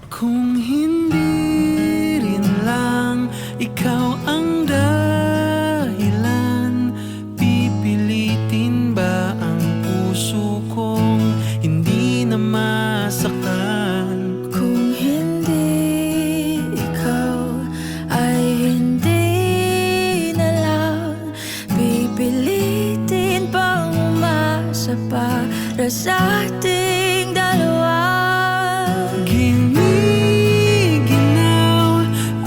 Kung hindi rin lang ikaw ang dahilan, pipilitin ba ang puso kong hindi na masaktan? Kung hindi ikaw ay hindi na lang, pipilitin bang umasa para sa ating dalawa? Giniginaw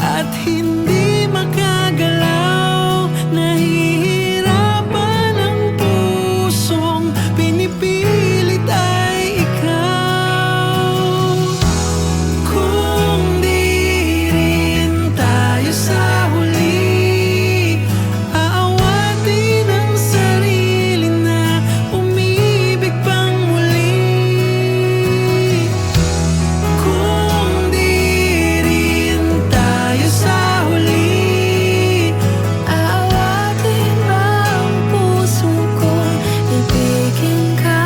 at hindi makagalaw, nahihirapan ang pusong pinipilit ay ikaw. Kung di rin tayo sa huli, aawatin ang sarili na umibig pang muli. Kung di rin tayo sa huli, Aawatin ba ang puso kong ibigin ka?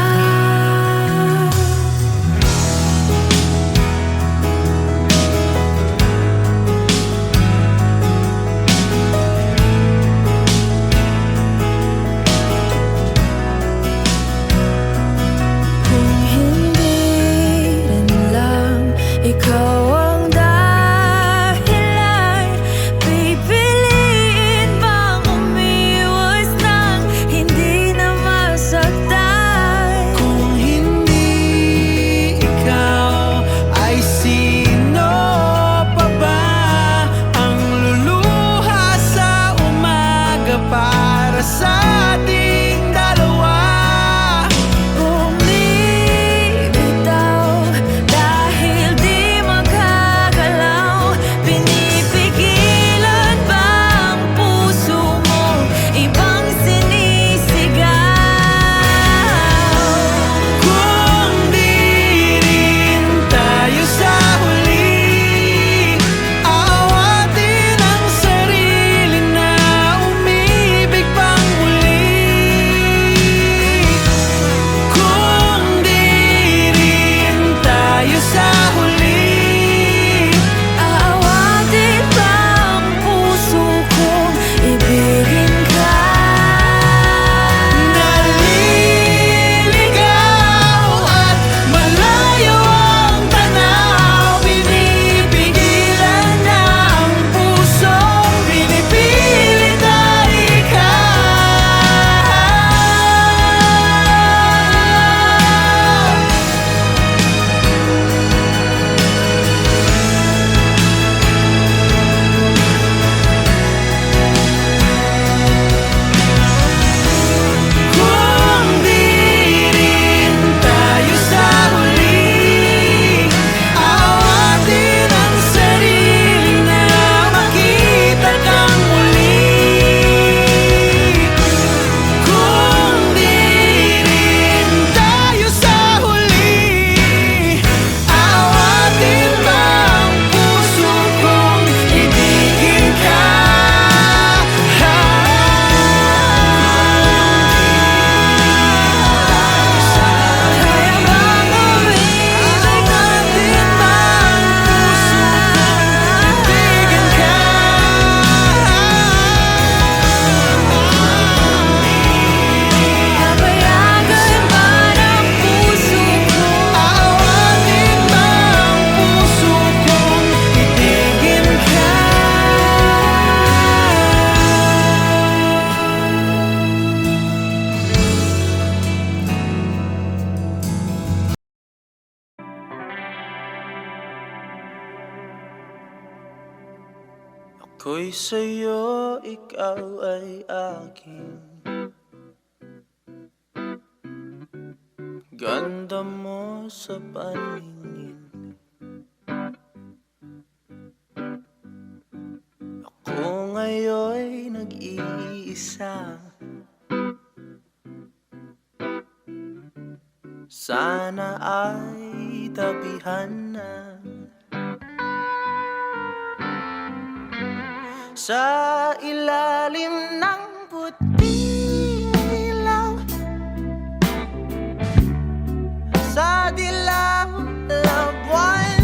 Kung hindi rin lang ikaw ang dahilan, pipiliin bang umiwas nang hindi na masaktan? kung hindi ikaw, ay sino pa ba ang luluha sa umaga para sa ating dalawa? Bumibitaw dahil di magagalaw, pinipigilan ba ang puso mo ibang sinisigaw? Kung di rin tayo sa huli, aawatin ang sarili na umibig pang muli. Kung di rin tayo sa huli, Aawatin ba ang puso kong ibigin ka? naliligaw at malayo ang tanaw, pinipigilan na ang pusong pinipilit ay ikaw. Kung di rin tayo sa huli, aawatin ang sarili na makita kang muli. Kung di rin tayo sa huli, aawatin ba ang puso kong ibigin ka? Kaya bang umibig Aawatin ba ang puso kong ibigin ka? Papayagan ba ng puso ko? Aawatin ba ang puso kong ibigin ka? Ako'y sa'yo, ikaw ay akin. Ganda mo sa paningin. Ako ngayon'y nag-iisa. Sana ay tabihan na sa ilalim ng puting ilaw, sa dilaw na buwan.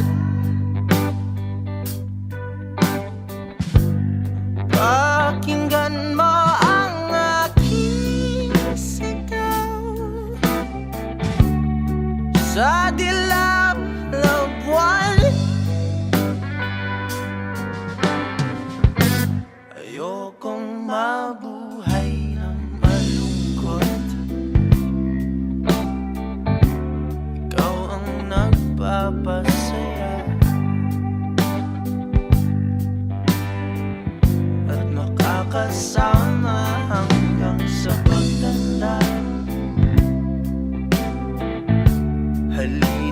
sa dilaw na buwan. Ayokong mabuhay na malungkot. Ikaw ang nagpapasaya at makakasama hanggang sa pagtanda. Halina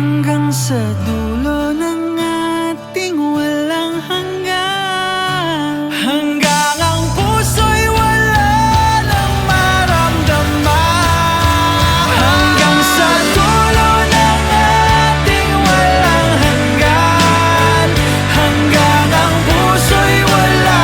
hanggang sa dulo ng ating walang hanggan. Hanggang ang puso'y wala nang maramdaman. Hanggang sa dulo ng ating walang hanggan. Hanggang ang puso'y wala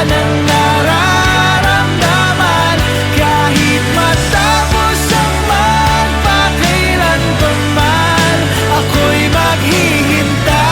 nang nararamdaman. Kahit matapos ang magpakailan pa man, ako'y maghihintay.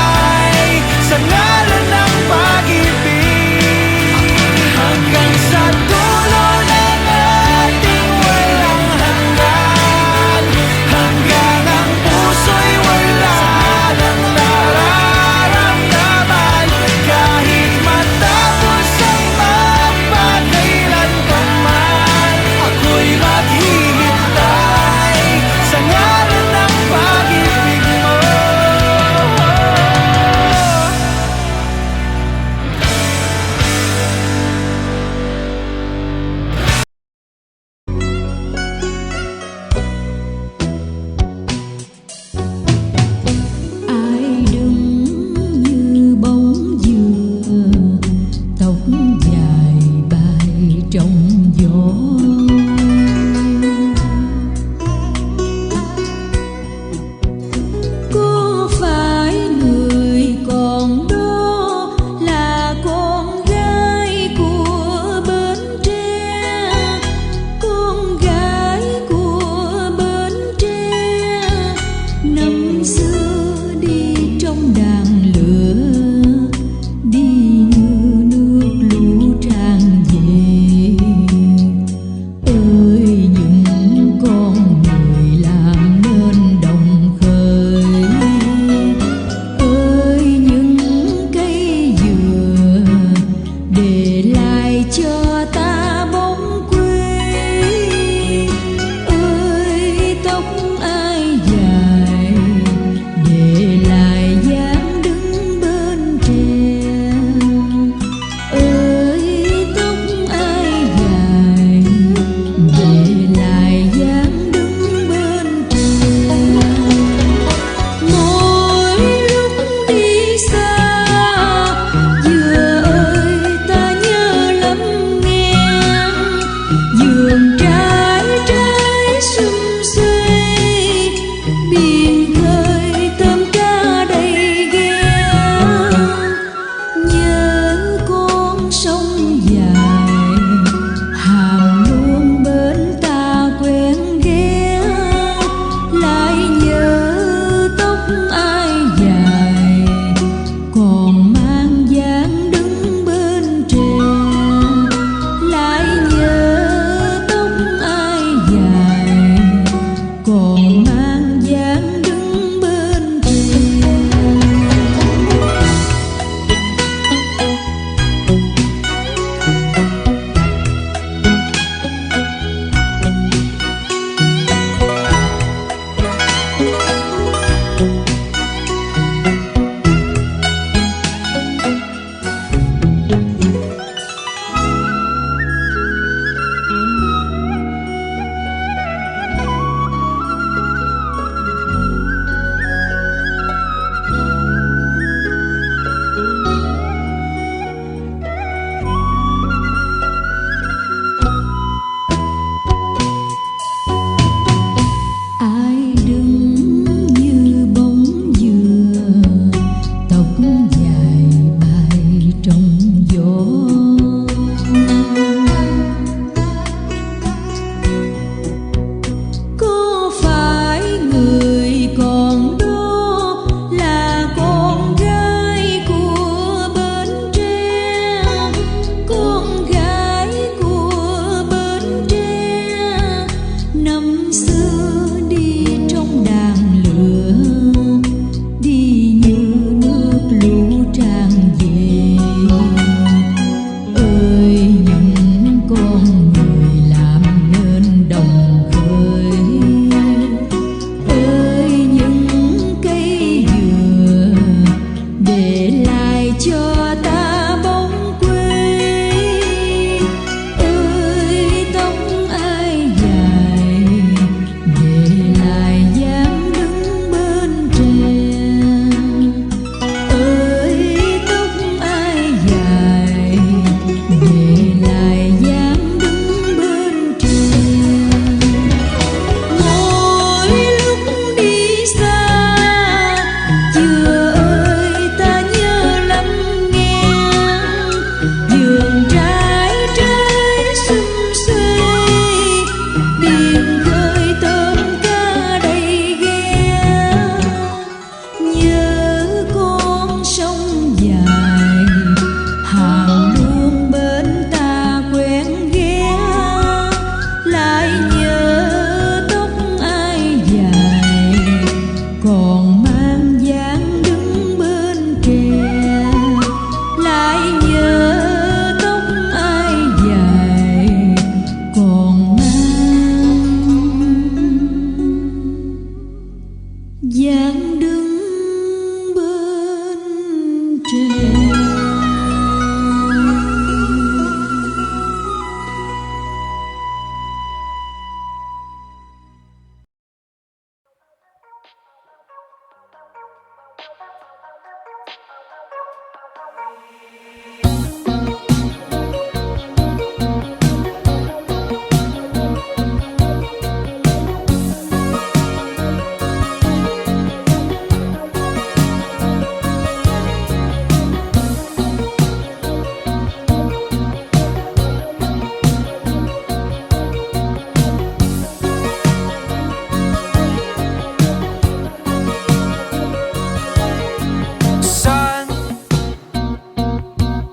Saan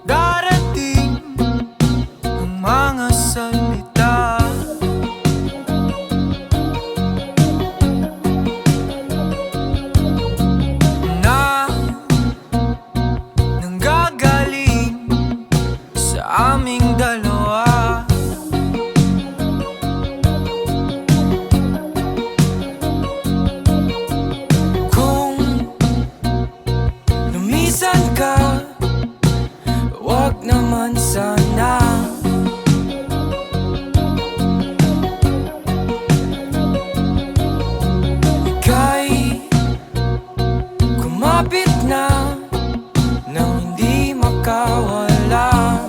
darating ang mga salita na nanggagaling sa aming dalawa? Kung lumisan ka, wag naman sana. Ika'y kumapit na nang hindi makawala.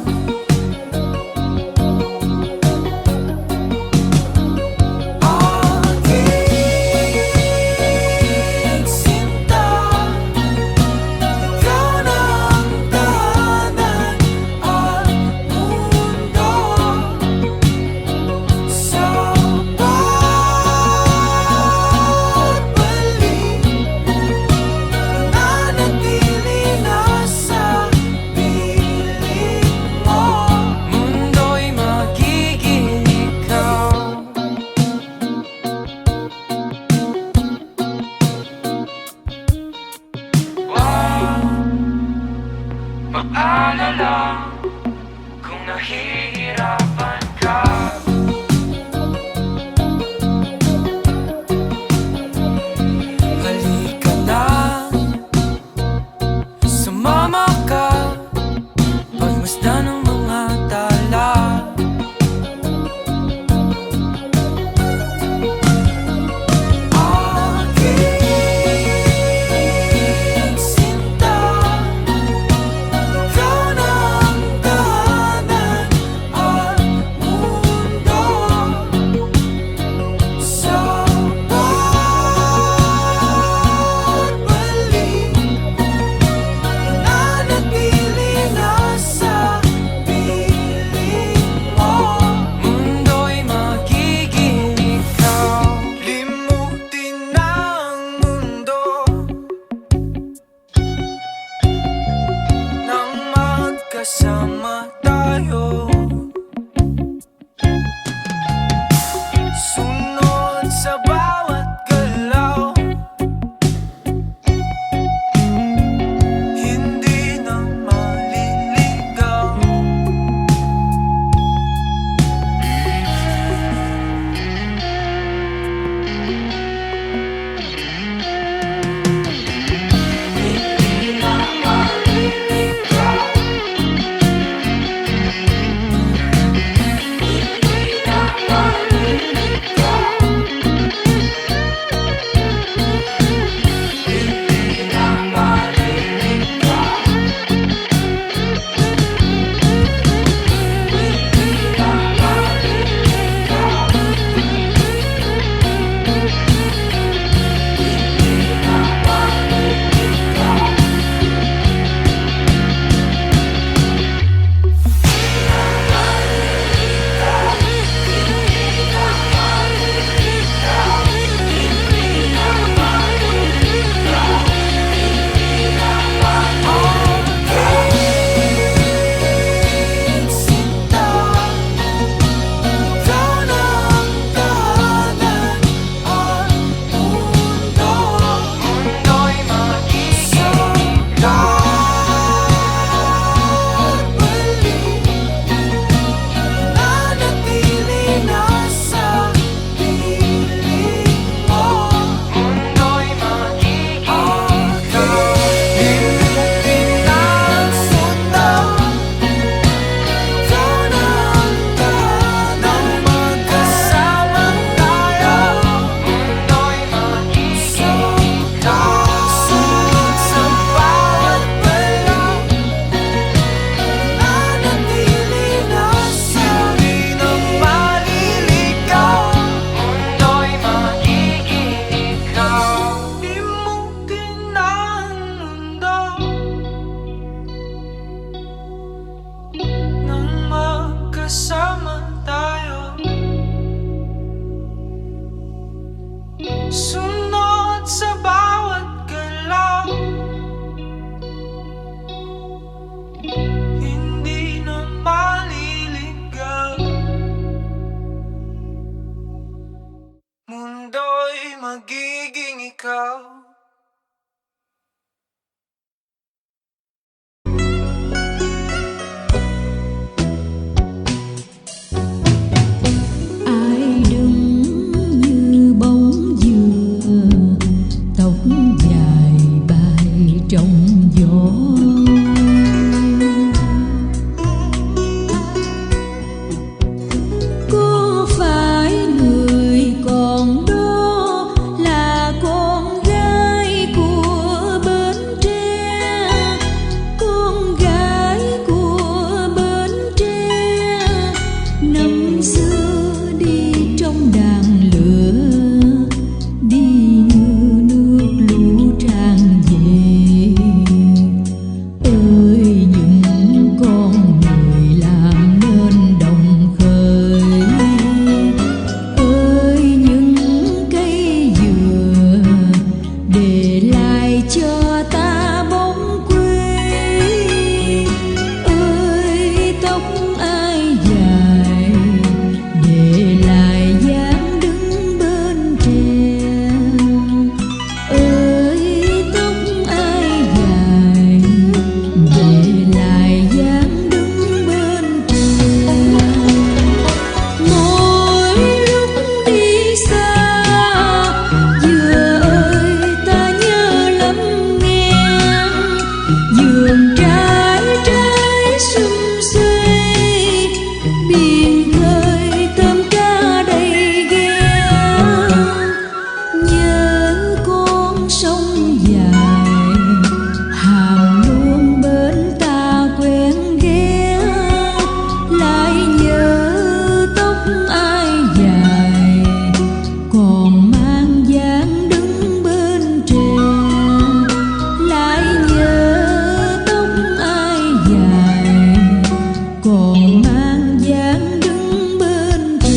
Aking sinta, ikaw na ang tahanan at mundo. Sa pagbalik, nananatili na sa piling mo. Mundo'y magiging ikaw. Maalala kung nahihirapan ka. Halika na, sumama ka, pagmasdan ng mga tala. Aking sinta, ikaw na ang trong gió. Có phải người còn đó là con gái của Bến Tre, con gái của Bến Tre, năm xưa đi trong đàn lửa, đi như nước lũ tràn về. Ơi những con người làm nên đồng khởi, ơi những cây dừa để lại cho ta bóng quê, ơi tóc ai dài để lại dáng đứng bên tre, ơi tóc ai dài để lại dáng đứng bên tre. Mỗi lúc đi xa, dừa ơi ta nhớ lắm nghe, vườn trái trái sum xuê, biển khơi tôm cá đầy ghe. Nhớ con sông dài, hàm luôn bên ta quen ghé, lại nhớ tóc ai dài còn mang dáng đứng bên tre, lại nhớ tóc ai dài còn mang dáng đứng bên tre.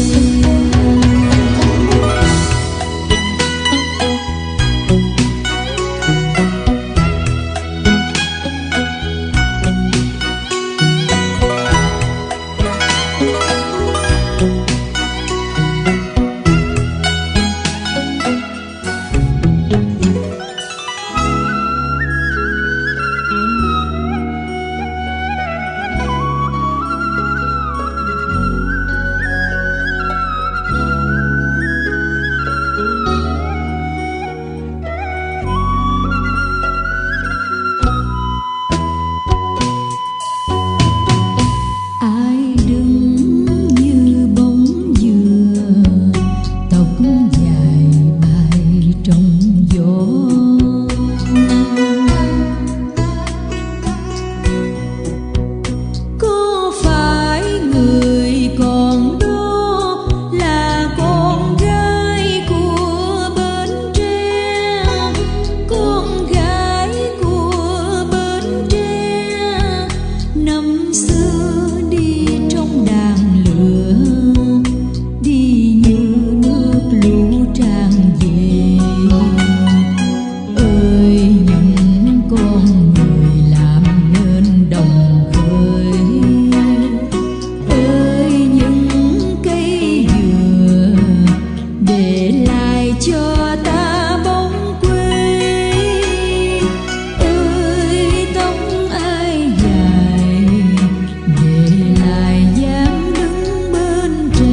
Ai đứng như bóng dừa, tóc dài bay trong gió. Có phải người còn đó là con gái của Bến Tre, con gái của Bến Tre, năm xưa đi trong đàn lửa, đi như nước lũ tràn về. Ơi những con người làm nên đồng khởi, ơi những cây dừa để lại cho ta bóng quê, ơi tóc ai dài để lại dáng đứng bên tre,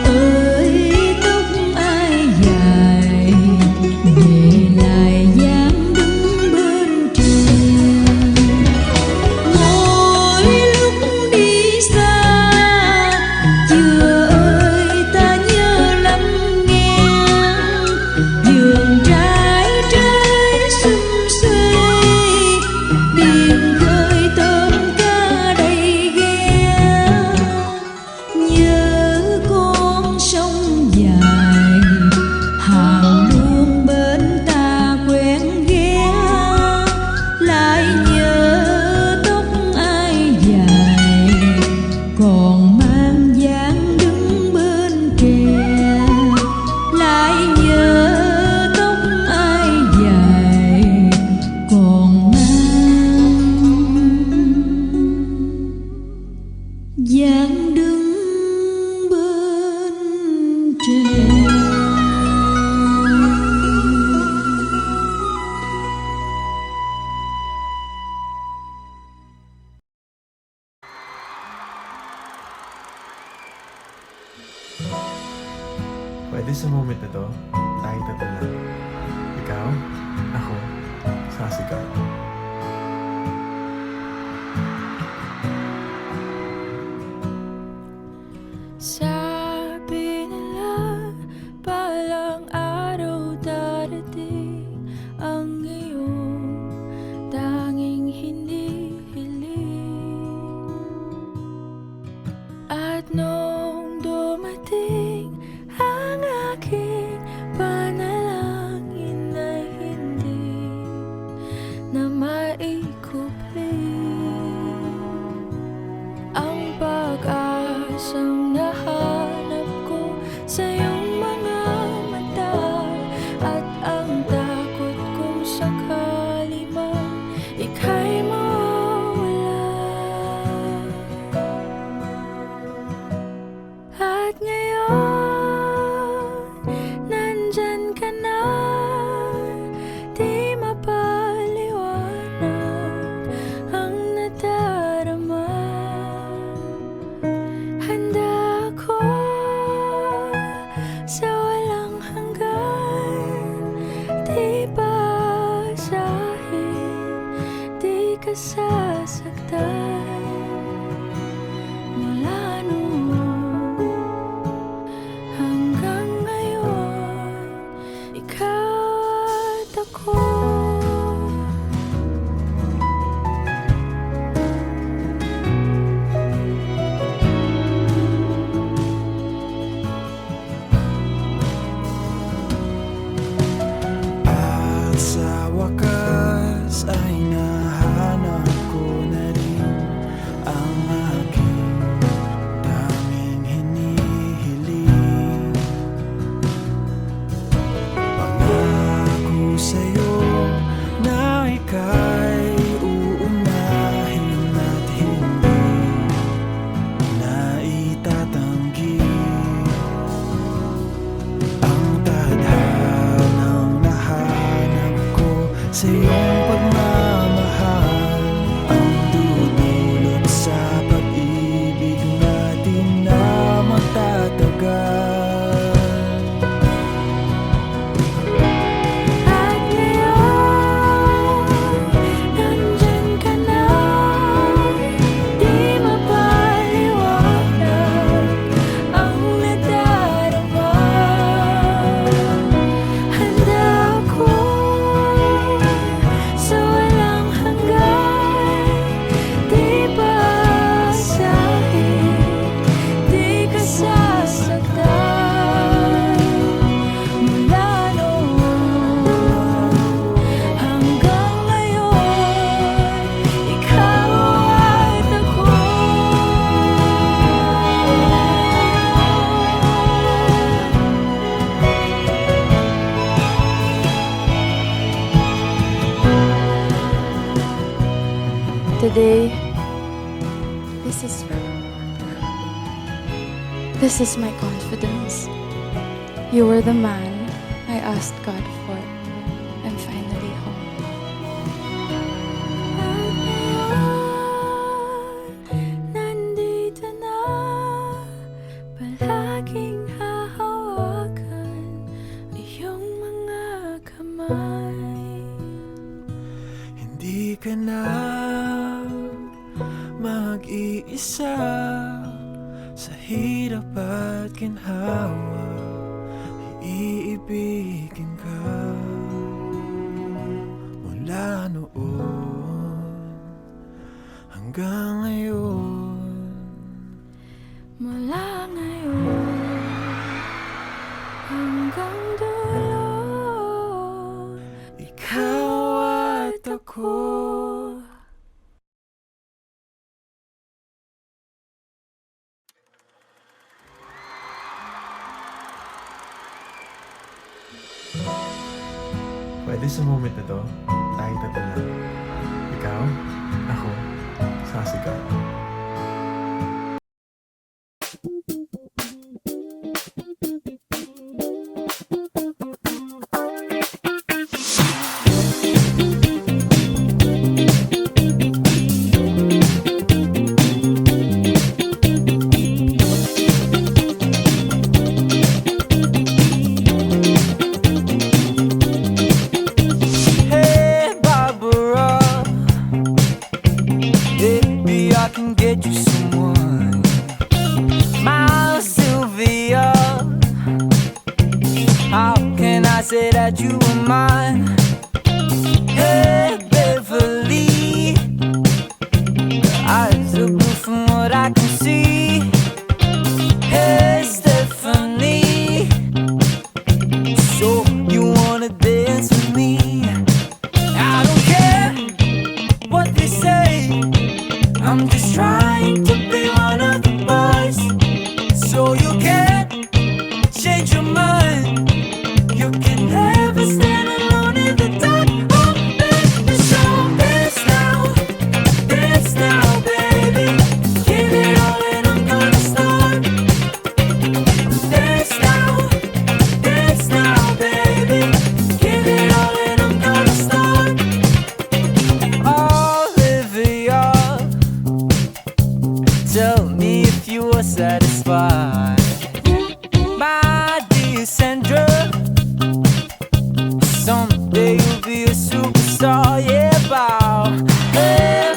ơi tóc ai dài để lại dáng đứng bên tre. Mỗi lúc đi xa, dừa ơi ta nhớ lắm nghe, vườn trái trái sum xuê, biển khơi tôm cá đầy ghe. Nhớ con sông dài, hàm luôn bên ta quen ghé, lại nhớ tóc ai dài còn mang dáng đứng bên tre, lại nhớ tóc ai dài còn mang dáng đứng bên tre. Pwede sa moment na to, tayong tatlo lang. Ikaw, ako, ka sasaktan. Mula noon hanggang ngayon, ikaw at ako. Sa wakas ay nahanap ko na rin ang aking tanging hinihiling. Pangako sa'yo na ika'y uunahin at hindi na itatanggi ang tadhanang nahanap sa iyong pagmamahal, ang dudulot sa pag-ibig natin na magtatagal. At ngayon, nandyan ka na, di mapaliwanag ang nadarama. Handa ako sa walang hanggan, di paasahin, di ka sasaktan. Mula noon hanggang ngayon, ikaw at ako. Today, this is my confidence. You were the man I asked God for. I'm finally home. At ngayon, nandito na, palaging hahawakan iyong mga kamay. Hindi ka na mag-iisa sa hirap at ginhawa, iibigin ka mula noon hanggang ngayon. Mula ngayon hanggang dulo, Ikaw at ako. Pwede sa moment na to, tayong tatlo lang. Ikaw, ako, sasigaw. Hey Barbara, maybe I can get you someone. My Sylvia, how can I say that you were mine? Hey Beverly, your eyes are blue from what I can see. Hey Stephanie, so you wanna dance with me? I don't care what they say, I'm just trying to be one of the boys. So you can't change your mind, you can never stand alone in the dark. Oh baby, so dance now baby, give it all and I'm gonna start. Dance now baby, give it all and I'm gonna start. Olivia, tell me if you are satisfied. My dear Sandra, someday you'll be a superstar, yeah, bow. Hey,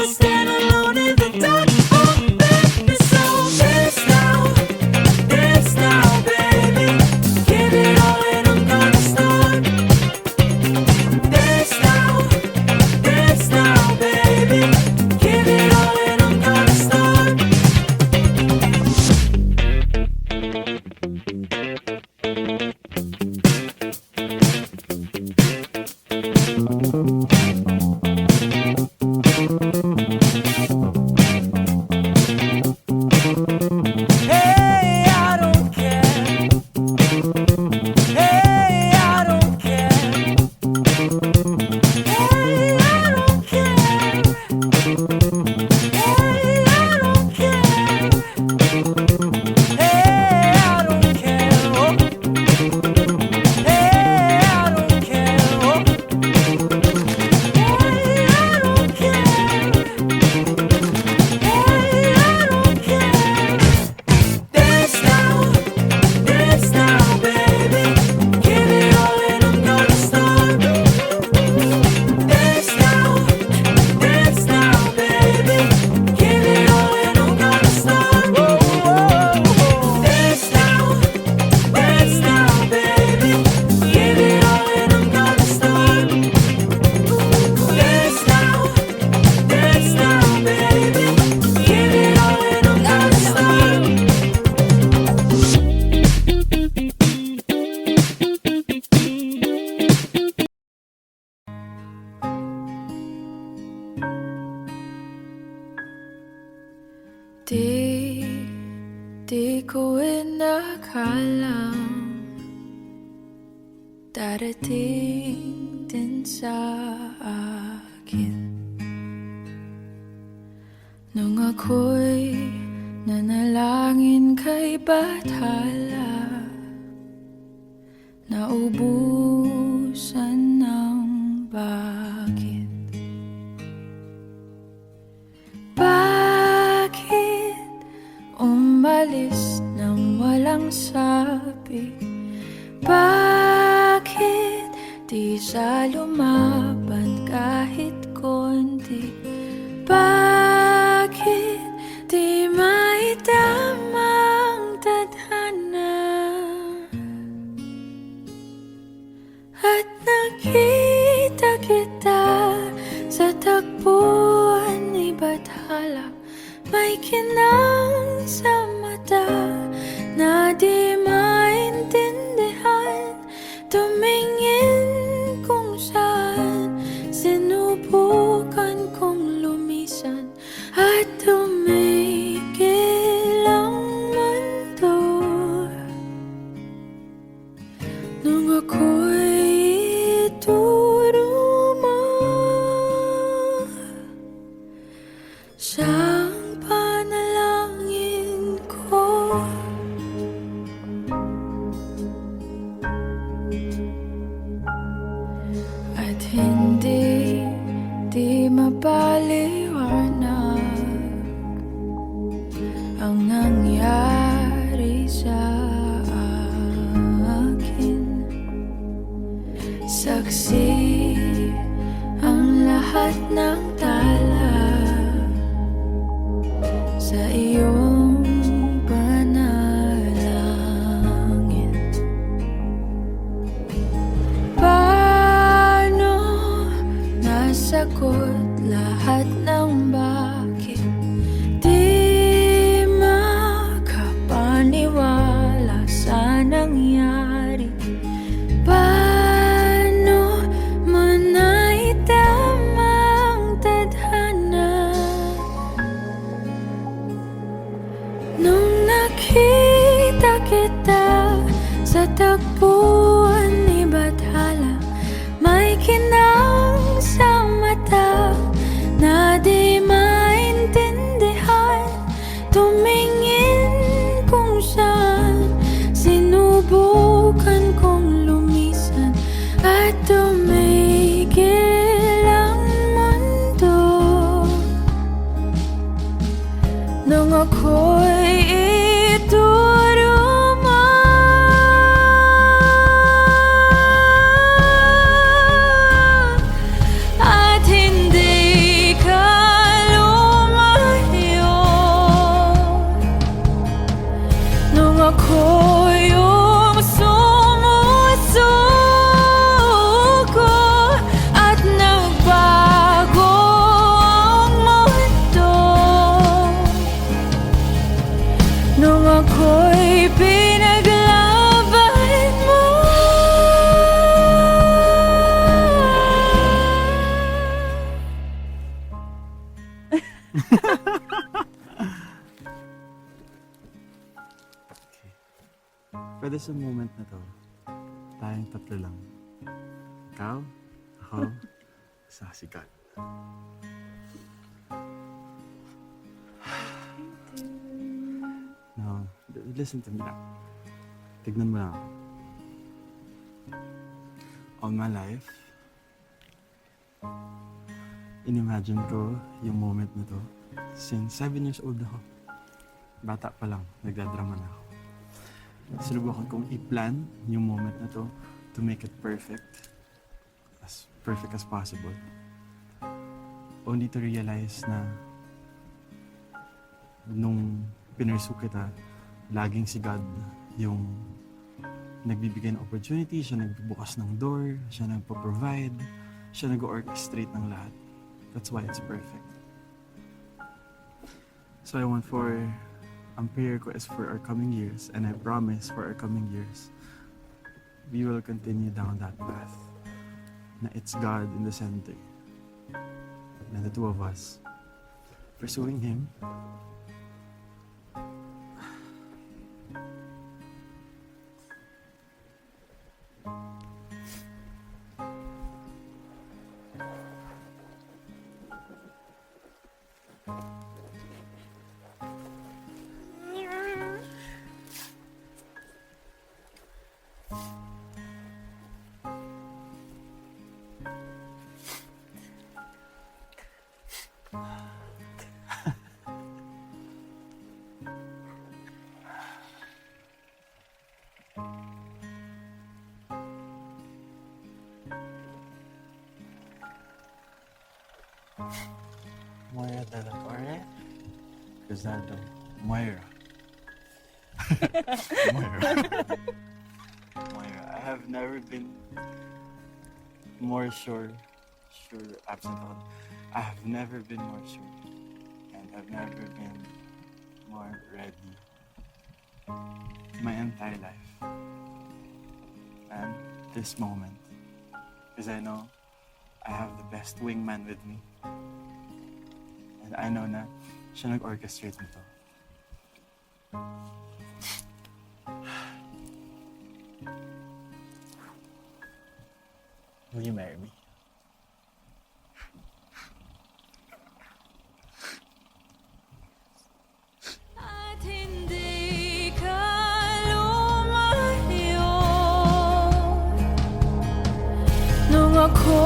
stand alone in the dark. Oh, baby, so dance now, baby. Give it all and I'm gonna start. Dance now, baby. Give it all and I'm gonna start. Hey, I don't care. Hey, I don't care. Hey, I don't care. Hey, I don't care. Hey, I don't care. Oh. Hey, I don't care. Oh. Hey, I don't care. Hey, I don't care. Dance now, baby. Give it all and I'm gonna start. Dance now, baby. Give it all and I'm gonna start. Whoa, whoa, whoa. Dance now, baby. Give it all and I'm gonna start. Dance now, baby. Give it all and I'm gonna start. Di ko inakalang darating din sa akin nung ako'y nanalangin kay Bathala, naubusan ng bakit. Bakit umalis nang walang sabi? Bakit di siya lumaban kahit konti? Bakit di maitamang tadhana? At nakita kita sa tagpuan ni Bathala, may kinang sa mata na di maintindihan. Tumingin kung saan, sinubukan kong lumisan at tumigil ang mundo nung ako'y ituro siyang panalangin ko. At hindi di mapaliwanag ang nangyari sa akin. Saksi ang lahat ng tala sa iyong panalangin. Paano nasagot lahat ng bakit? Di makapaniwala sa nangyari. Paano mo naitamang tadhana nung nakita kita sa tagpuan ni Bathala? May kinang sa mata na di maintindihan. Tumingin kung saan, sinubukan kong lumisan at tumigil ang mundo nung ako'y ituro mo. At hindi ka Pwede sa moment na to, tayong tatlo lang. Ikaw, ako, sa si God. No, listen to me lang. Tignan mo lang ako. All my life, inimagine ko yung moment na to since 7 years old ako. Bata pa lang, nagdadrama na ako. Sinubukan kong i-plan yung moment na to to make it perfect as possible. Only to realize na nung pinursu kita, laging si God yung nagbibigay ng opportunity, siya nagbubukas ng door, siya nagpo-provide, siya nag-orchestrate ng lahat. That's why it's perfect. So I want for, ang prayer ko is for our coming years, and I promise for our coming years, we will continue down that path. Na it's God in the center. And the two of us pursuing Him. Moira de la Torre, Cruzado, Moira. Moira. Moira. I have never been more sure, absent on. I have never been more sure, and I've never been more ready my entire life. And this moment, because I know I have the best wingman with me. And I know na siya nag-orchestrate nito. Will you marry me? At hindi ka lumayo nung ako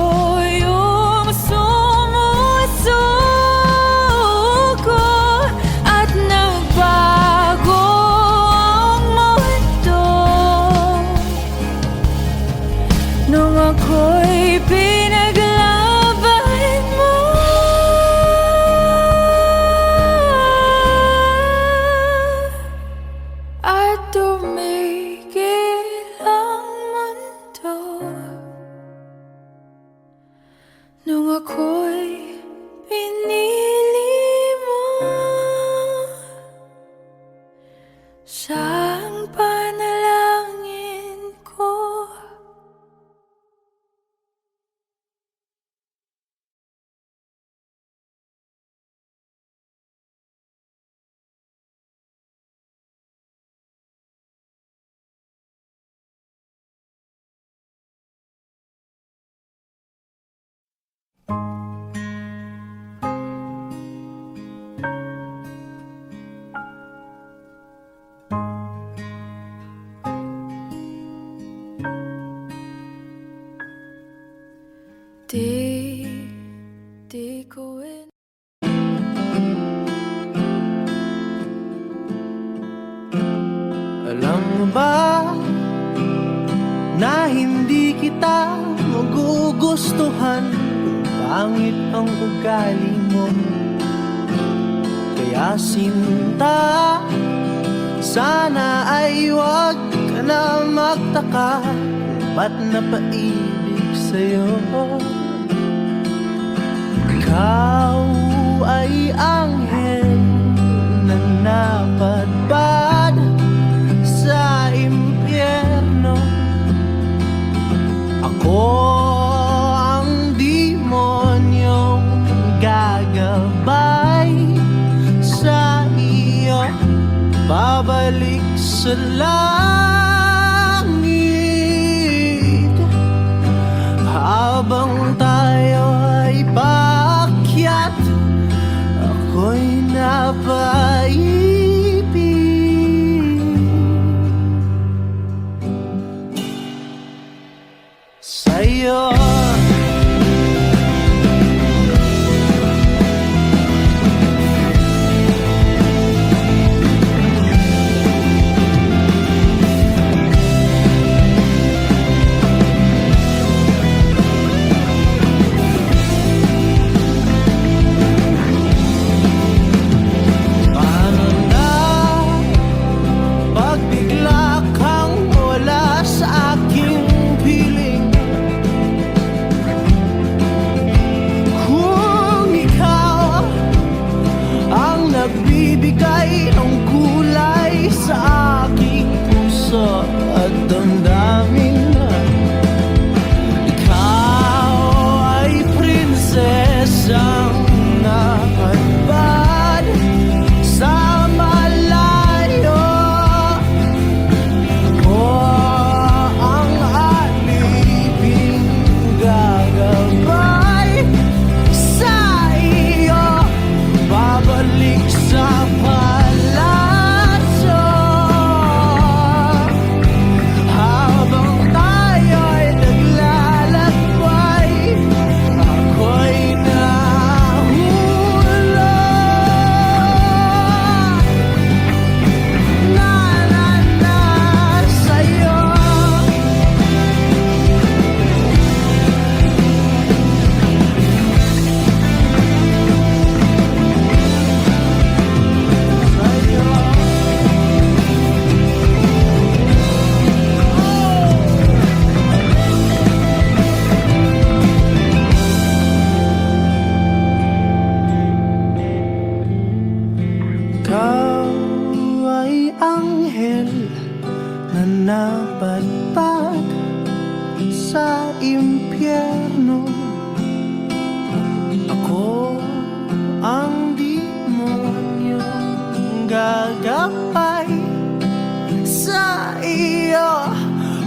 yung sumusuko at nagbago ang mundo nung ako'y pinaglaban mo. At tumigil ang mundo nung ako'y pinili mo. Siyang panalangin ko. Di ko Alam mo ba na hindi kita magugustuhan kung pangit ang ugali mo? Kaya sinta, sana ay huwag ka na magtaka kung ba't napaibig sa'yo. Ikaw ay anghel na napadpad sa impyerno. Ako ang demonyong gagabay babalik sa langit. Habang tayo ay paakyat, ako'y napaibig sa'yo. Paano na pag bigla kang wala sa aking piling? Kung ikaw ang nagbibigay ng kulay sa aking puso at damdamin, ikaw ay prinsesang nakatbad sa malayo. Ang aliping gagabay sa iyo, babalik sa palasyo. Habang tayo'y naglalakbay, ako'y nahulog na sa'yo. Ikaw ay anghel na napadpad sa impyerno. Ako ang demonyong gagapay sa iyo,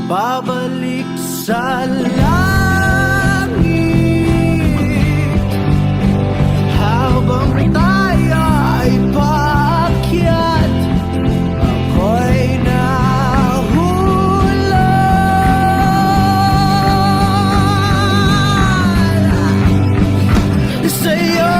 babalik sa langit. Habang tayo ay paakyat, ako'y nahulog sa'yo.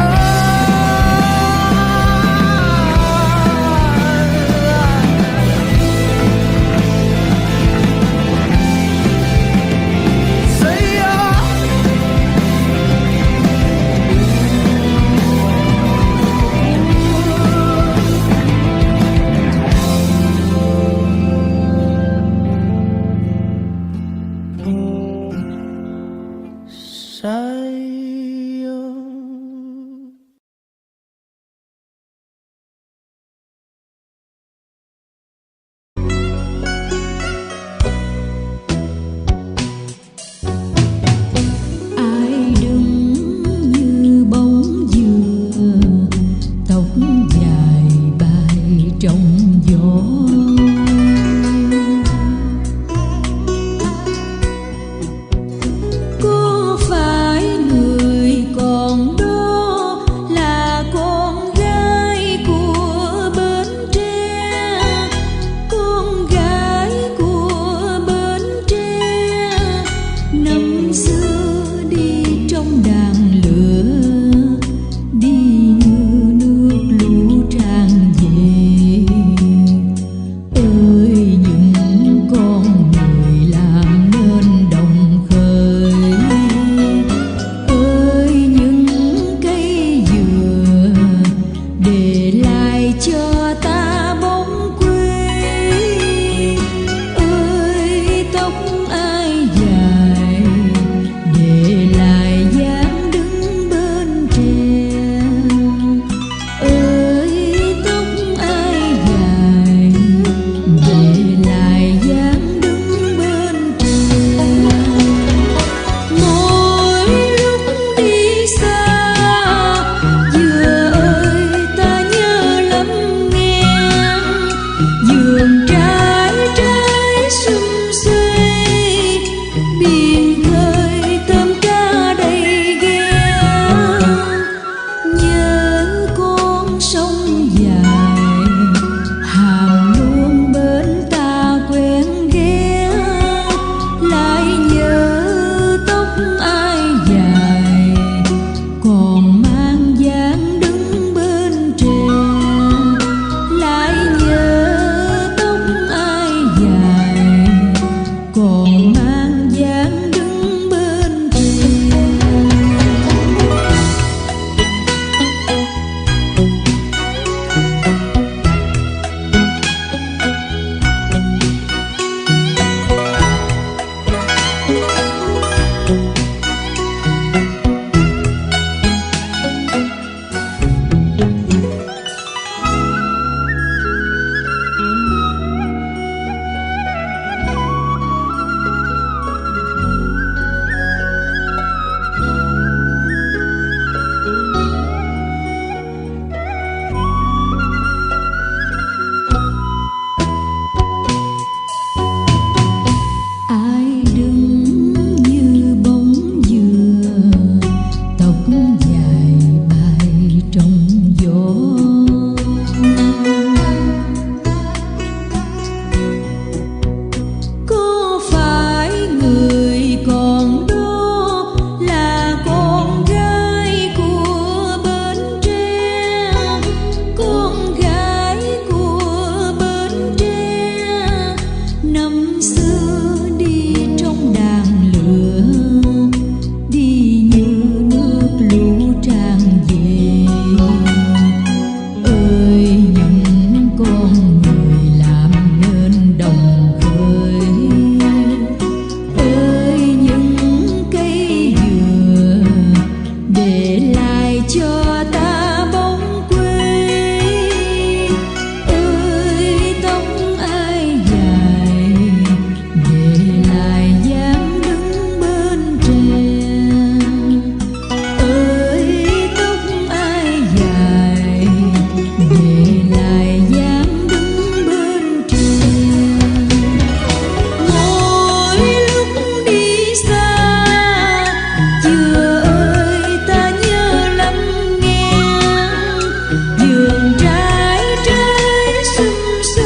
vườn trái trái sum xuê,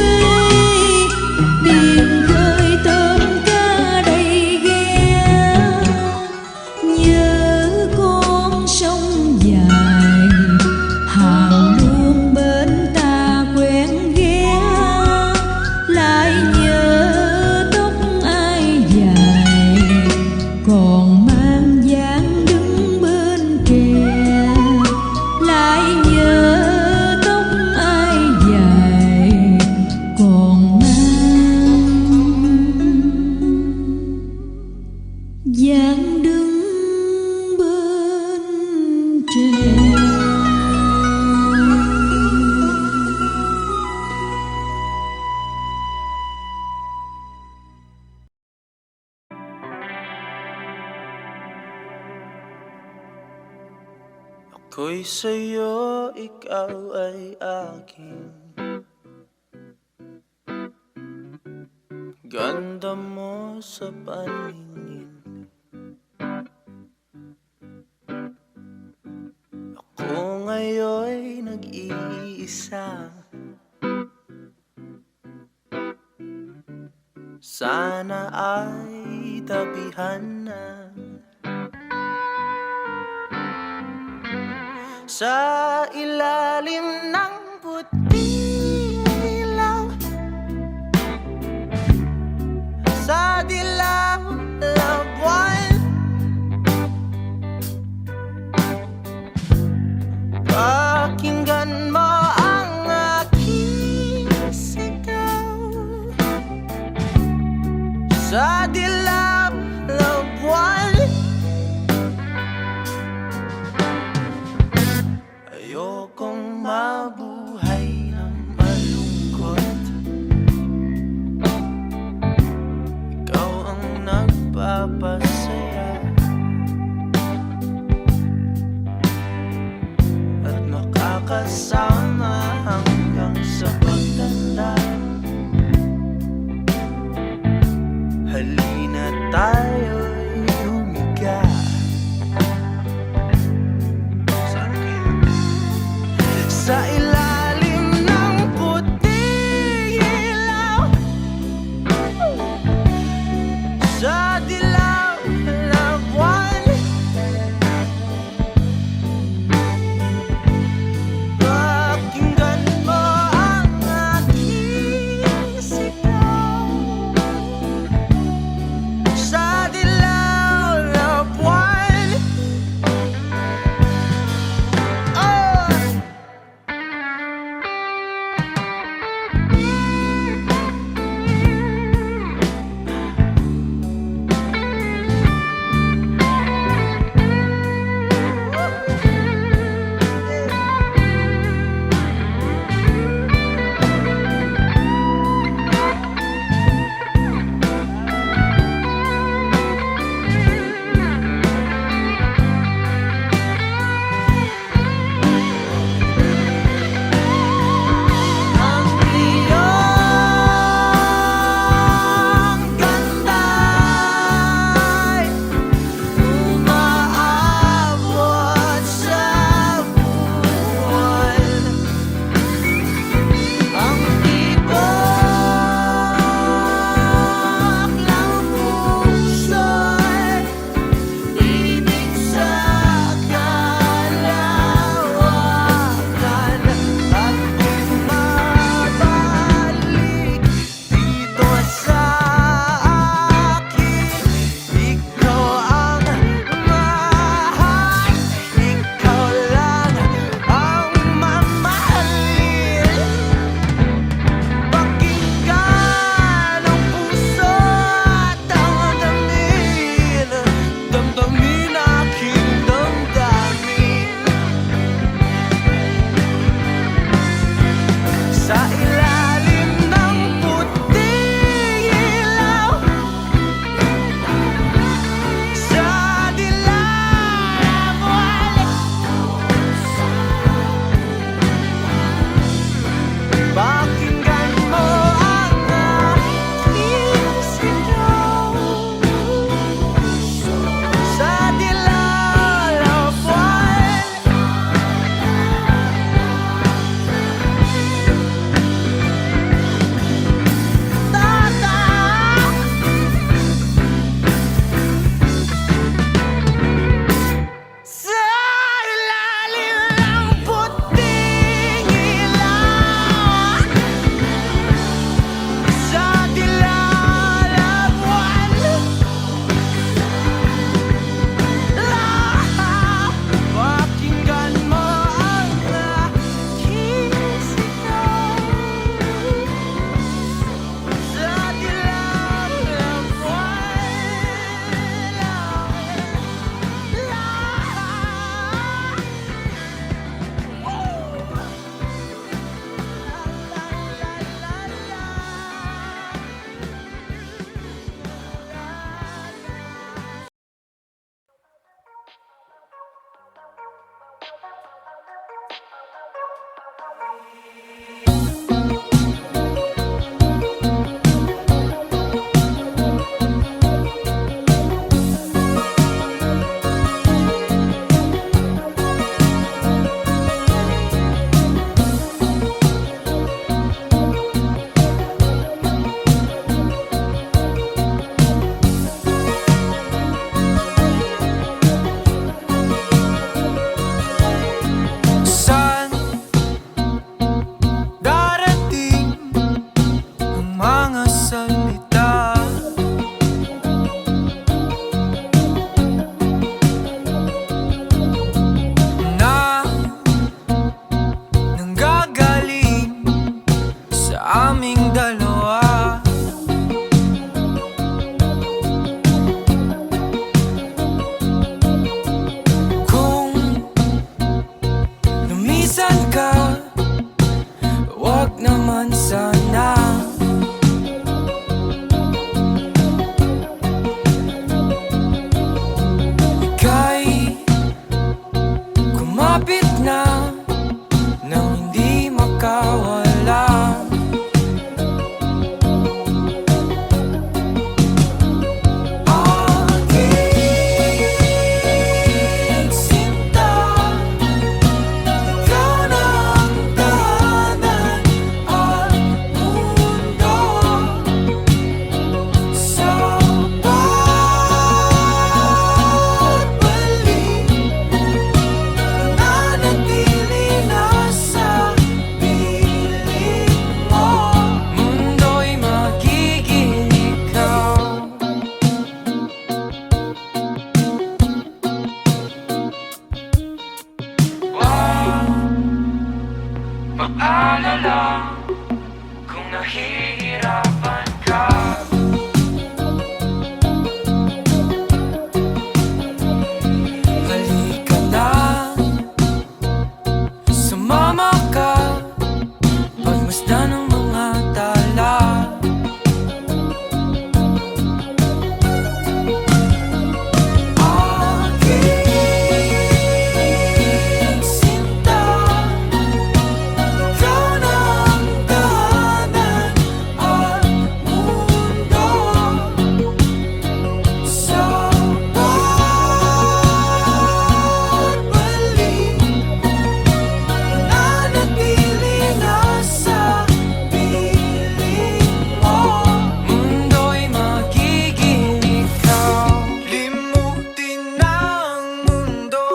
biển khơi tôm cá đầy ghe. Nhớ con sông dài, hàng buông bên ta quen ghé. Lại nhớ tóc ai dài, còn mang dáng đứng bên kè. Lại nhớ tóc ai dài, còn mang dáng đứng bên tre. Ako'y sa'yo, ikaw ay akin. Ganda mo sa paningin. Ako ngayon'y nag-iisa. Sana ay tabihan na. Sa ilalim ng puting ilaw, sa dilaw na buwan, pakinggan mo ang aking sigaw. Sa dilaw na buwan, ayokong mabuhay ng malungkot. Ikaw ang nagpapasaya at makakasama hanggang sa pagtanda. Halina tayo'y humiga. Saan kayo? Sa ilalim ng puting ilaw, sa dilaw na buwan, pakinggan mo Saan darating ang mga salita na nanggagaling sa aming dalawa? Kung lumisan ka, wag naman sana. Ika'y kumapit na nang hindi makawala. Aking sinta, ikaw na ang tahanan at mundo sa pagbalik. Nanatili na sa piling mo, mundo'y magiging ikaw. Maalala kung nahihirapan ka. Halika na, sumama ka, pagmasdan ng mga tala. Aking sinta, ikaw na ang tahanan at mundo sa pagbalik. Nanatili na sa piling mo, mundo'y magiging ikaw. Limutin na ang mundo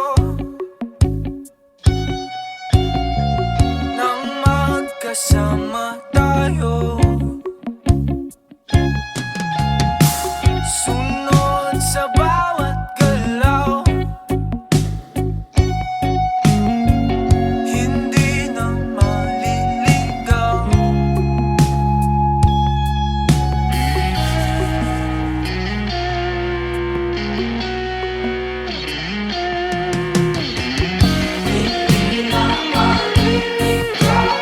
nang magkasama tayo. Sunod sa bawat galaw, hindi na maliligaw. Hindi na maliligaw.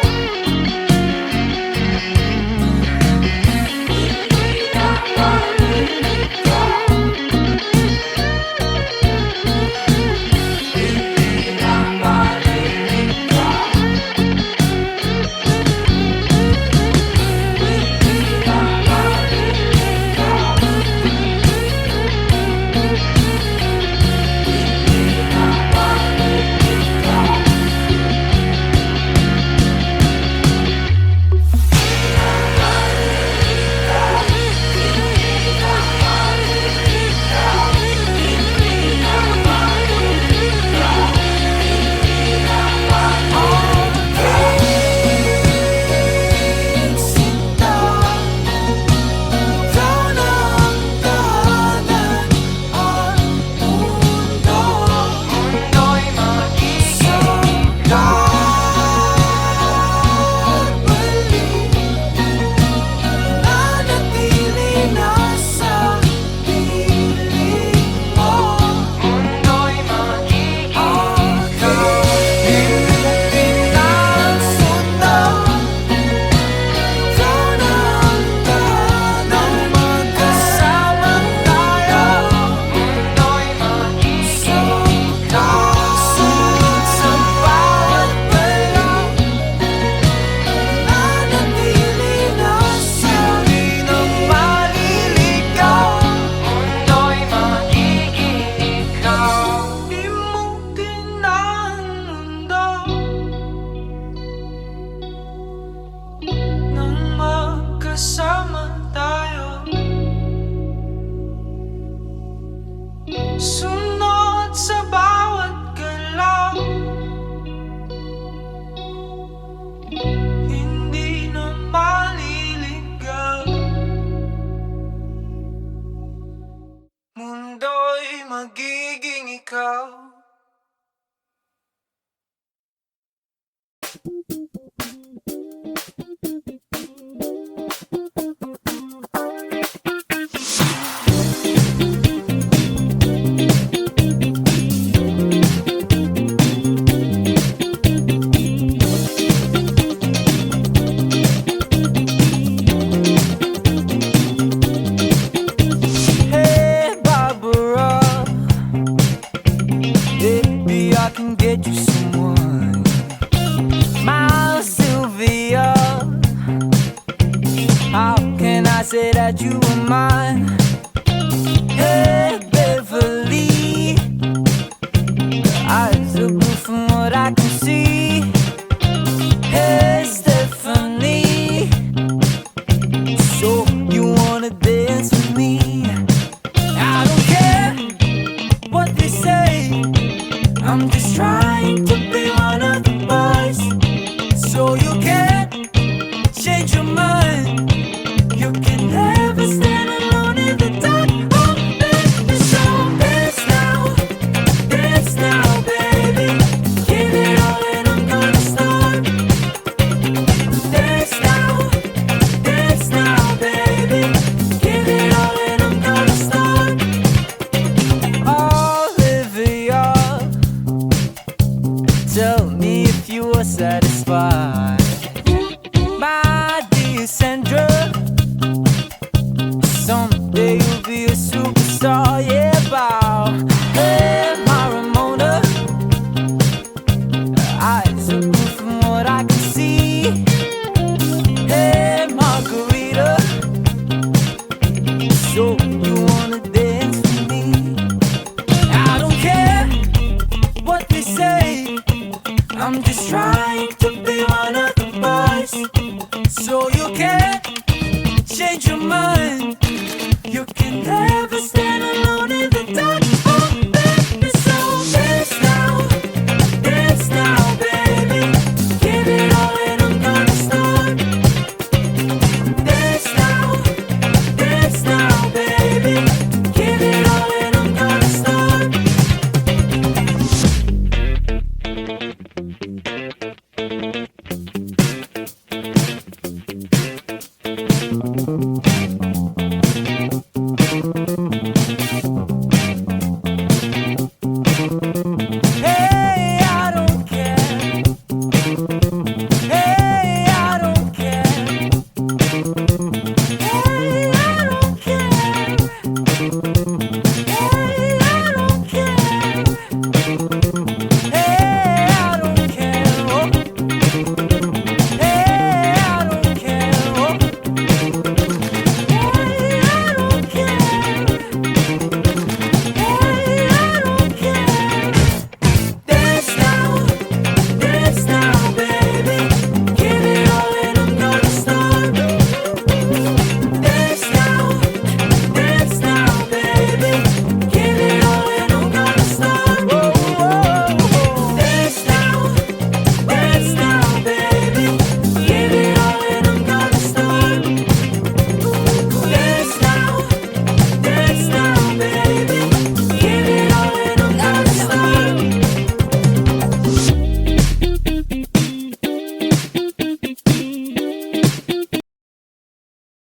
that you were mine. Hey, Beverly, eyes are blue from what I can see. Hey, Stephanie, so you wanna dance with me? I don't care what they say, I'm just trying to be one of the boys. So you can't change your mind, you can never stand alone in the dark. Oh baby, so dance now baby, give it all and I'm gonna start. Dance now baby, give it all and I'm gonna start. Olivia, tell me if you are satisfied. My dear Sandra, someday you'll be a superstar, yeah, bow. Hey, my Ramona, eyes are blue from what I can see. Hey, Margarita, so you wanna dance with me? I don't care what they say, I'm just trying to be one of the boys. So you can't change your mind, you can never stay